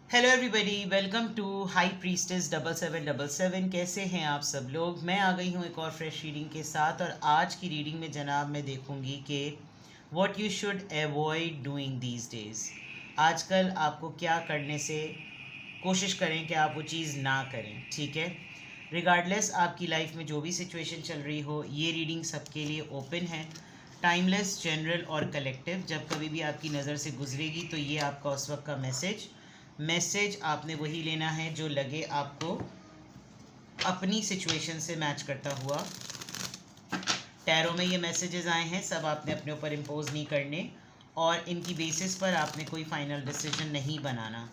Hello everybody, welcome to high priestess 7777। कैसे हैं आप सब लोग। मैं आ गई हूँ एक और फ्रेश रीडिंग के साथ। और आज की रीडिंग में जनाब मैं देखूँगी कि what you should avoid doing these days. आजकल आपको क्या करने से कोशिश करें कि आप वो चीज़ ना करें। ठीक है, रिगार्डलेस आपकी लाइफ में जो भी सिचुएशन चल रही हो, ये रीडिंग सबके लिए ओपन है। टाइमलेस, जनरल और कलेक्टिव। जब कभी भी आपकी नज़र से गुजरेगी तो ये आपका उस वक्त का मैसेज आपने वही लेना है जो लगे आपको अपनी सिचुएशन से मैच करता हुआ। टैरो में ये मैसेजेस आए हैं, सब आपने अपने ऊपर इम्पोज नहीं करने और इनकी बेसिस पर आपने कोई फाइनल डिसीजन नहीं बनाना।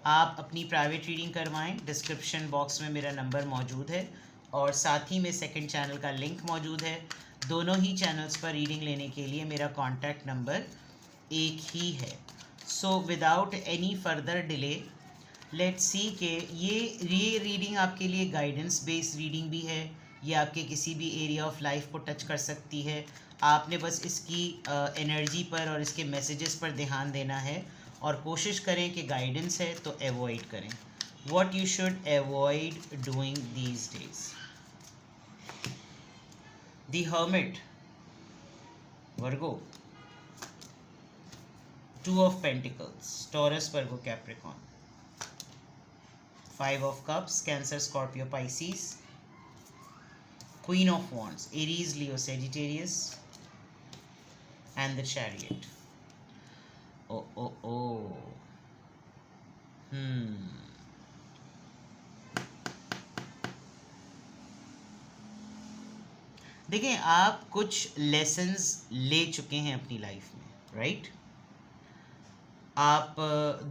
आप अपनी प्राइवेट रीडिंग करवाएं। डिस्क्रिप्शन बॉक्स में मेरा नंबर मौजूद है और साथ ही में सेकंड चैनल का लिंक मौजूद है। दोनों ही चैनल्स पर रीडिंग लेने के लिए मेरा कॉन्टैक्ट नंबर एक ही है। So without any further delay let's see कि ये रीडिंग आपके लिए गाइडेंस बेस्ड रीडिंग भी है। ये आपके किसी भी एरिया ऑफ लाइफ को टच कर सकती है। आपने बस इसकी एनर्जी पर और इसके मैसेजेस पर ध्यान देना है और कोशिश करें कि गाइडेंस है तो अवॉइड करें। What you should avoid doing these days. The hermit, Virgo, two of pentacles, taurus, Virgo, Capricorn, five of cups, cancer, Scorpio, Pisces, Queen of Wands, Aries, Leo, Sagittarius, and the Chariot. Oh, oh, oh. देखें, आप कुछ lessons ले चुके हैं अपनी life में, right? आप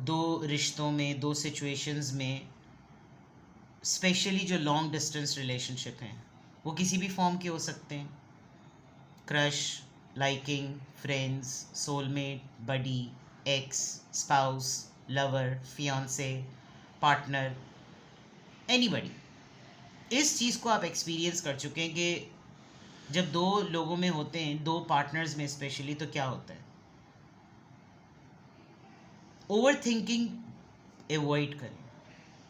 दो रिश्तों में, दो सिचुएशंस में, स्पेशली जो लॉन्ग डिस्टेंस रिलेशनशिप हैं, वो किसी भी फॉर्म के हो सकते हैं। Crush, liking, friends, soulmate, buddy, ex, spouse, lover, fiance, partner, anybody. इस चीज़ को आप एक्सपीरियंस कर चुके हैं कि जब दो लोगों में होते हैं, दो पार्टनर्स में स्पेशली, तो क्या होता है? ओवर थिंकिंग एवॉइड करें,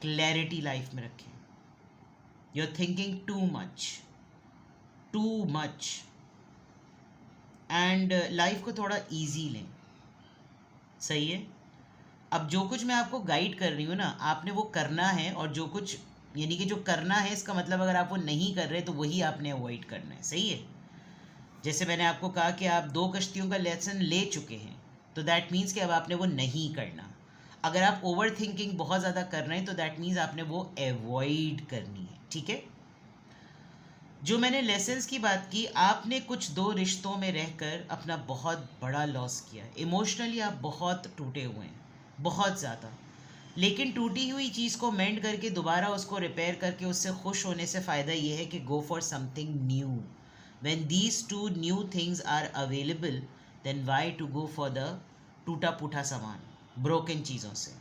क्लैरिटी लाइफ में रखें। You are thinking too much and life को थोड़ा इजी लें। सही है। अब जो कुछ मैं आपको गाइड कर रही हूँ ना, आपने वो करना है। और जो कुछ यानी कि जो करना है, इसका मतलब अगर आप वो नहीं कर रहे तो वही आपने अवॉइड करना है। सही है। जैसे मैंने आपको कहा कि आप दो कश्तियों का लेसन ले चुके हैं, तो दैट मीन्स कि अब आपने वो नहीं करना। अगर आप ओवर थिंकिंग बहुत ज़्यादा कर रहे हैं तो दैट मीन्स आपने वो अवॉइड करनी है। ठीक है। जो मैंने लेसन्स की बात की, आपने कुछ दो रिश्तों में रहकर अपना बहुत बड़ा लॉस किया। इमोशनली आप बहुत टूटे हुए हैं, बहुत ज़्यादा। लेकिन टूटी हुई चीज़ को मेंड करके दोबारा उसको रिपेयर करके उससे खुश होने से फ़ायदा ये है कि go for something new. When these two new things are available, then why to go for the टूटा फूटा सामान, ब्रोकन चीज़ों से।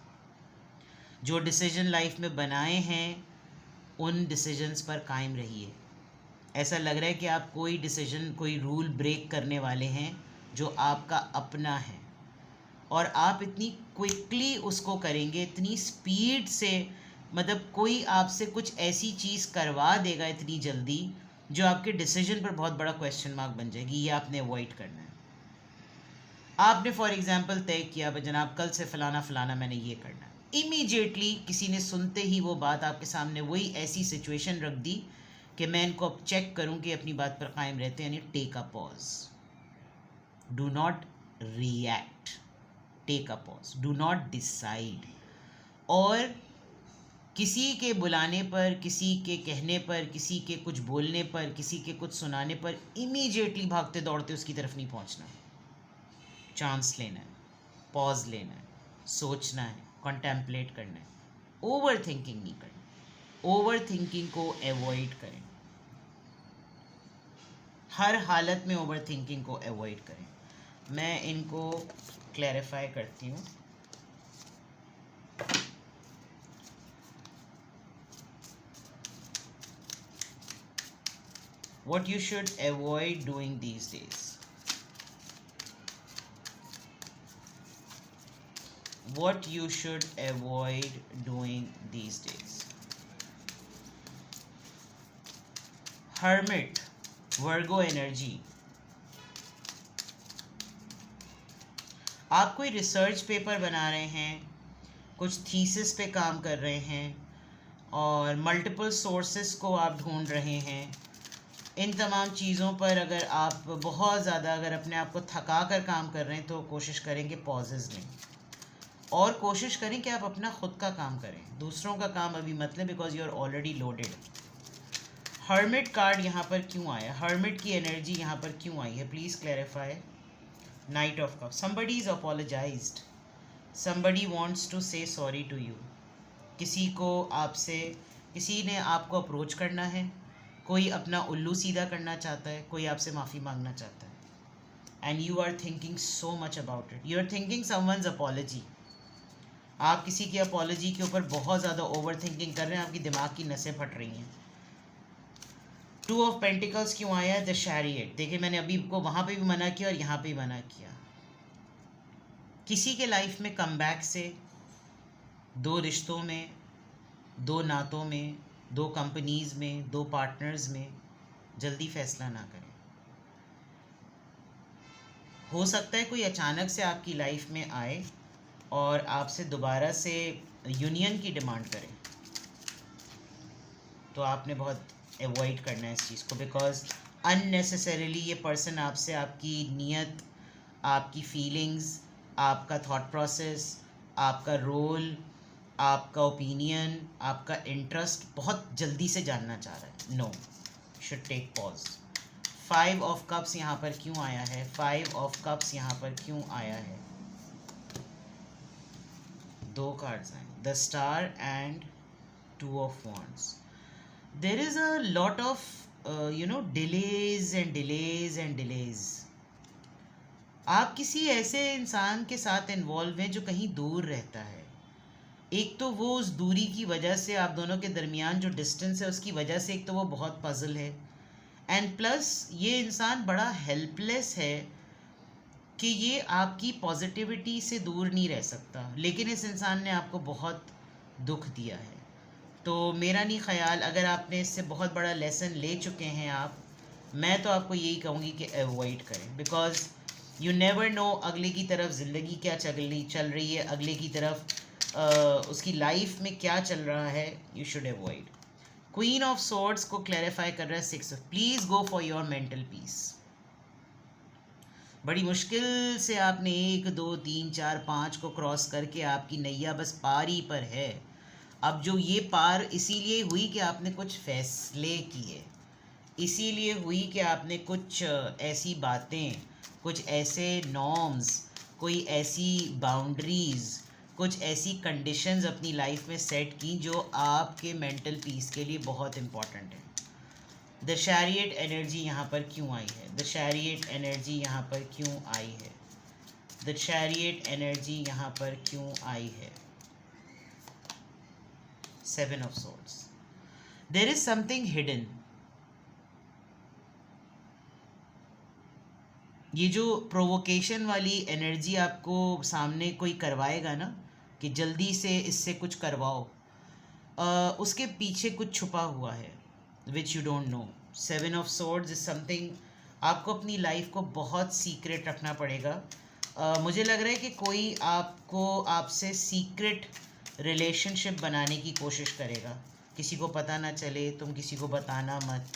जो डिसीजन लाइफ में बनाए हैं उन डिसीजंस पर कायम रहिए। ऐसा लग रहा है कि आप कोई डिसीजन, कोई रूल ब्रेक करने वाले हैं जो आपका अपना है, और आप इतनी क्विकली उसको करेंगे, इतनी स्पीड से। मतलब कोई आपसे कुछ ऐसी चीज़ करवा देगा इतनी जल्दी जो आपके डिसीजन पर बहुत बड़ा क्वेश्चन मार्क बन जाएगी। ये आपने अवॉइड करना है। आपने फॉर एग्जांपल तय किया, भाई जनाब कल से फलाना फलाना मैंने ये करना है। इमीडिएटली किसी ने सुनते ही वो बात आपके सामने वही ऐसी सिचुएशन रख दी कि मैं इनको अब चेक करूं कि अपनी बात पर कायम रहते हैं। यानी take a pause, do not react, take a pause, do not decide. और किसी के बुलाने पर, किसी के कहने पर, किसी के कुछ बोलने पर, किसी के कुछ सुनाने पर इमीडिएटली भागते दौड़ते उसकी तरफ नहीं पहुंचना। चांस लेना है, पॉज लेना है, सोचना है, कॉन्टेम्पलेट करना है। ओवर थिंकिंग नहीं करना। ओवर थिंकिंग को अवॉइड करें, हर हालत में ओवर थिंकिंग को अवॉइड करें। मैं इनको क्लैरिफाई करती हूँ। What you should avoid doing these days. what you should avoid doing these days. Hermit, Virgo energy. आप कोई रिसर्च पेपर बना रहे हैं, कुछ थीसिस पे काम कर रहे हैं और मल्टीपल सोर्सेस को आप ढूंढ रहे हैं. इन तमाम चीज़ों पर अगर आप बहुत ज़्यादा अगर अपने आप को थका कर काम कर रहे हैं तो कोशिश करें कि पॉजेज़ लें और कोशिश करें कि आप अपना ख़ुद का काम करें. दूसरों का काम अभी मत लें because you are already loaded. Hermit card यहाँ पर क्यों आया, हर्मिट की एनर्जी यहाँ पर क्यों आई है, please clarify. Knight of Cups. Somebody is apologized. Somebody wants to say sorry to you. किसी को आपसे, किसी ने आपको अप्रोच करना है, कोई अपना उल्लू सीधा करना चाहता है, कोई आपसे माफ़ी मांगना चाहता है. And you are thinking so much about it. You are thinking someone's apology. आप किसी की अपॉलोजी के ऊपर बहुत ज़्यादा ओवर थिंकिंग कर रहे हैं, आपकी दिमाग की नसें फट रही हैं. टू ऑफ पेंटिकल्स क्यों आया है, द शैरियट. देखिए मैंने अभी को वहाँ पे भी मना किया और यहाँ पे भी मना किया. किसी के लाइफ में कमबैक से, दो रिश्तों में, दो नातों में, दो कंपनीज़ में, दो पार्टनर्स में जल्दी फैसला ना करें. हो सकता है कोई अचानक से आपकी लाइफ में आए और आपसे दोबारा से यूनियन की डिमांड करें, तो आपने बहुत एवॉइड करना है इस चीज़ को बिकॉज अननेसेसरीली ये पर्सन आपसे आपकी नीयत, आपकी फीलिंग्स, आपका थॉट प्रोसेस, आपका रोल, आपका ओपिनियन, आपका इंटरेस्ट बहुत जल्दी से जानना चाह रहा है. No, should take pause. 5 of cups यहाँ पर क्यों आया है, 5 ऑफ कप्स यहाँ पर क्यों आया है. दो कार्ड्स आए, the star and 2 of wands. There is a lot of delays and delays and delays. आप किसी ऐसे इंसान के साथ इन्वॉल्व हैं जो कहीं दूर रहता है. एक तो वो उस दूरी की वजह से आप दोनों के दरमियान जो डिस्टेंस है उसकी वजह से एक तो वो बहुत पजल है एंड प्लस ये इंसान बड़ा हेल्पलेस है कि ये आपकी पॉजिटिविटी से दूर नहीं रह सकता, लेकिन इस इंसान ने आपको बहुत दुख दिया है. तो मेरा नहीं ख्याल, अगर आपने इससे बहुत बड़ा लेसन ले चुके हैं आप, मैं तो आपको यही कहूँगी कि अवॉइड करें बिकॉज यू नेवर नो अगले की तरफ ज़िंदगी क्या चल रही है, अगले की तरफ उसकी लाइफ में क्या चल रहा है. You should avoid. Queen of swords को क्लैरिफाई कर रहा है 6. Please go for your mental peace. बड़ी मुश्किल से आपने 1 2 3 4 5 को क्रॉस करके आपकी नैया बस पार ही पर है. अब जो ये पार इसीलिए हुई कि आपने कुछ फैसले किए, इसीलिए हुई कि आपने कुछ ऐसी बातें, कुछ ऐसे नॉर्म्स, कोई ऐसी बाउंड्रीज़, कुछ ऐसी कंडीशंस अपनी लाइफ में सेट की जो आपके मेंटल पीस के लिए बहुत इम्पॉर्टेंट है. द शैरियट एनर्जी यहाँ पर क्यों आई है, द शैरियट एनर्जी यहाँ पर क्यों आई है, द शैरियट एनर्जी यहाँ पर क्यों आई है. 7 of swords. There is something hidden. ये जो प्रोवोकेशन वाली एनर्जी आपको सामने कोई करवाएगा ना कि जल्दी से इससे कुछ करवाओ, उसके पीछे कुछ छुपा हुआ है which you don't know. 7 of swords is something आपको अपनी लाइफ को बहुत सीक्रेट रखना पड़ेगा. मुझे लग रहा है कि कोई आपसे सीक्रेट रिलेशनशिप बनाने की कोशिश करेगा, किसी को पता ना चले, तुम किसी को बताना मत.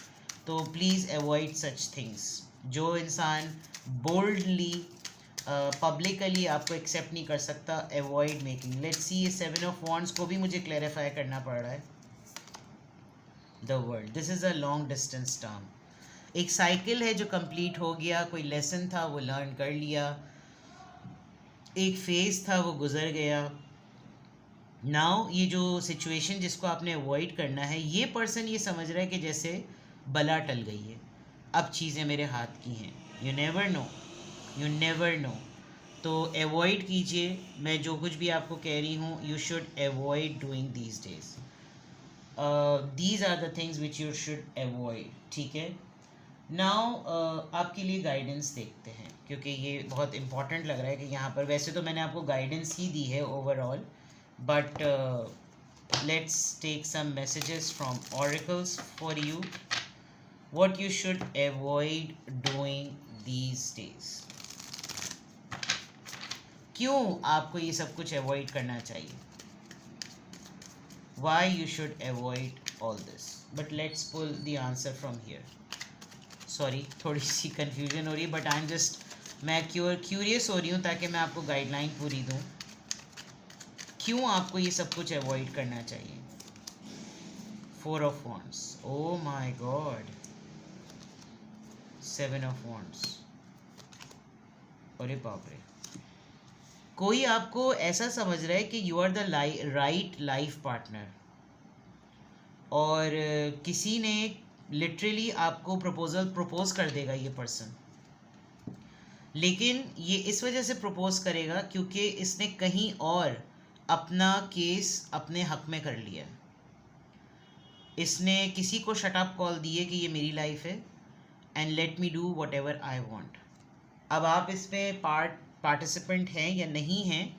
तो प्लीज़ अवॉइड सच थिंग्स. जो इंसान बोल्डली पब्लिकली आपको एक्सेप्ट नहीं कर सकता, अवॉइड मेकिंग. लेट्स सी, ये 7 ऑफ वॉन्ड्स को भी मुझे क्लैरिफाई करना पड़ रहा है. The world, this is a long distance term. एक साइकिल है जो कंप्लीट हो गया, कोई लेसन था वो लर्न कर लिया, एक फेज़ था वो गुजर गया. नाउ ये जो सिचुएशन जिसको आपने अवॉइड करना है, ये पर्सन ये समझ रहा है कि जैसे बला टल गई है, अब चीज़ें मेरे हाथ की हैं. You never know, you never know. तो अवॉइड कीजिए. मैं जो कुछ भी आपको कह रही हूँ, you should avoid doing these days. These are the things which you should avoid. ठीक है. नाउ आपके लिए गाइडेंस देखते हैं, क्योंकि ये बहुत इम्पोर्टेंट लग रहा है कि यहाँ पर, वैसे तो मैंने आपको गाइडेंस ही दी है overall, but let's take some messages from oracles for you. What you should avoid doing these days. क्यों आपको ये सब कुछ अवॉइड करना चाहिए. Why you should avoid all this. But let's pull the answer from here. Sorry, थोड़ी सी confusion हो रही है, बट आई एम जस्ट, मैं क्यूरियस हो रही हूँ ताकि मैं आपको गाइडलाइन पूरी दूँ. क्यों आपको ये सब कुछ अवॉइड करना चाहिए. 4 of wands. Oh my God. 7 of wands. अरे बाप रे. कोई आपको ऐसा समझ रहा है कि you are the right life partner, और किसी ने लिटरली आपको प्रपोज कर देगा ये पर्सन. लेकिन ये इस वजह से प्रपोज करेगा क्योंकि इसने कहीं और अपना केस अपने हक में कर लिया. इसने किसी को शट अप कॉल दी है कि ये मेरी लाइफ है and let me do what ever I want. अब आप इसमें पार्टिसिपेंट हैं या नहीं हैं,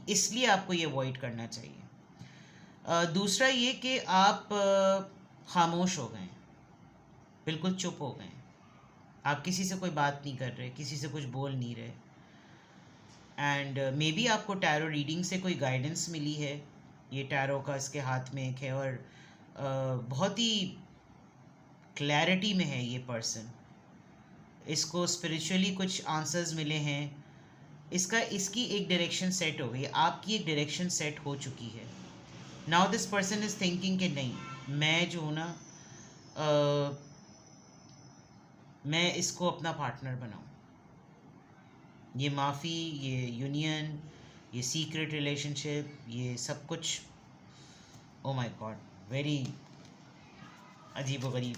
इसलिए आपको ये अवॉइड करना चाहिए. दूसरा ये कि आप खामोश हो गए, बिल्कुल चुप हो गए. आप किसी से कोई बात नहीं कर रहे, किसी से कुछ बोल नहीं रहे. एंड मे बी आपको टैरो रीडिंग से कोई गाइडेंस मिली है. ये टैरो का इसके हाथ में एक है, और बहुत ही क्लैरिटी में है ये पर्सन. इसको स्पिरिचुअली कुछ आंसर्स मिले हैं. इसकी एक डायरेक्शन सेट हो गई, आपकी एक डायरेक्शन सेट हो चुकी है. Now this person is thinking कि नहीं, मैं जो हूँ ना, मैं इसको अपना पार्टनर बनाऊँ. ये माफ़ी, ये यूनियन, ये सीक्रेट रिलेशनशिप, ये सब कुछ, ओ माय गॉड, वेरी अजीब व गरीब.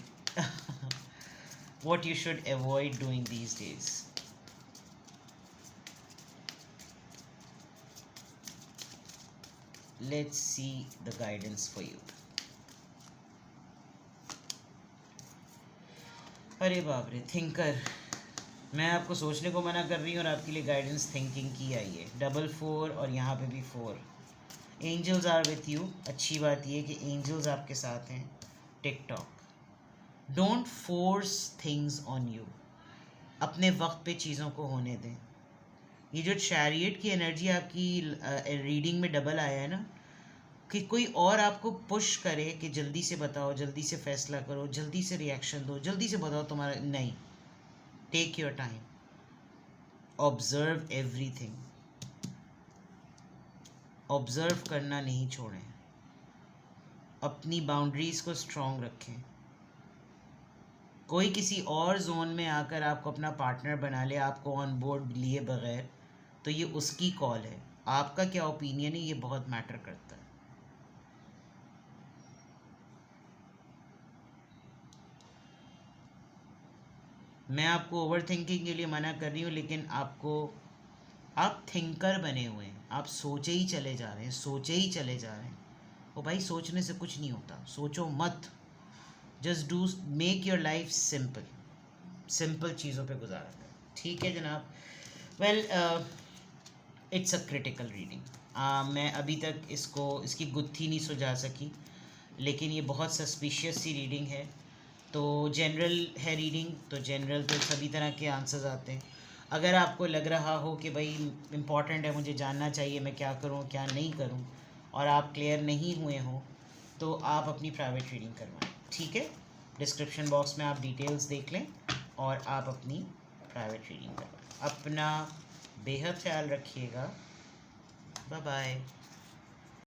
What you should avoid doing these days. Let's see the guidance for you. अरे बाप रे, थिंकर. मैं आपको सोचने को मना कर रही हूँ और आपके लिए गाइडेंस थिंकिंग की आई है. 4 और यहाँ पे भी 4. Angels are with you. अच्छी बात ये कि एंजल्स आपके साथ हैं. Tick tock. Don't force things on you. अपने वक्त पे चीज़ों को होने दें. ये जो चैरियट की एनर्जी आपकी रीडिंग में डबल आया है ना, कि कोई और आपको पुश करे कि जल्दी से बताओ, जल्दी से फैसला करो, जल्दी से रिएक्शन दो, जल्दी से बताओ तुम्हारा, नहीं. Take your time. Observe everything. Observe करना नहीं छोड़ें. अपनी बाउंड्रीज को स्ट्रॉन्ग रखें. कोई किसी और जोन में आकर आपको अपना पार्टनर बना ले, आपको ऑन बोर्ड लिए बगैर, तो ये उसकी कॉल है. आपका क्या ओपिनियन है, ये बहुत मैटर करता है. मैं आपको ओवर थिंकिंग के लिए मना कर रही हूँ, लेकिन आप थिंकर बने हुए हैं. आप सोचे ही चले जा रहे हैं, सोचे ही चले जा रहे हैं. ओ भाई, सोचने से कुछ नहीं होता. सोचो मत. Just do, make your life simple. Simple चीज़ों पे गुजारा करें. ठीक है जनाब. Well, it's a critical reading. मैं अभी तक इसकी गुत्थी नहीं सुझा सकी, लेकिन ये बहुत सस्पिशियस सी रीडिंग है. तो जनरल है रीडिंग, तो जनरल तो सभी तरह के आंसर्स आते हैं. अगर आपको लग रहा हो कि भाई इम्पॉर्टेंट है, मुझे जानना चाहिए मैं क्या करूं क्या नहीं करूं, और आप क्लियर नहीं हुए हो, तो आप अपनी प्राइवेट रीडिंग करवाएं. ठीक है. डिस्क्रिप्शन बॉक्स में आप डिटेल्स देख लें और आप अपनी प्राइवेट रीडिंग करवाएं. अपना बेहद ख्याल रखिएगा. Bye bye.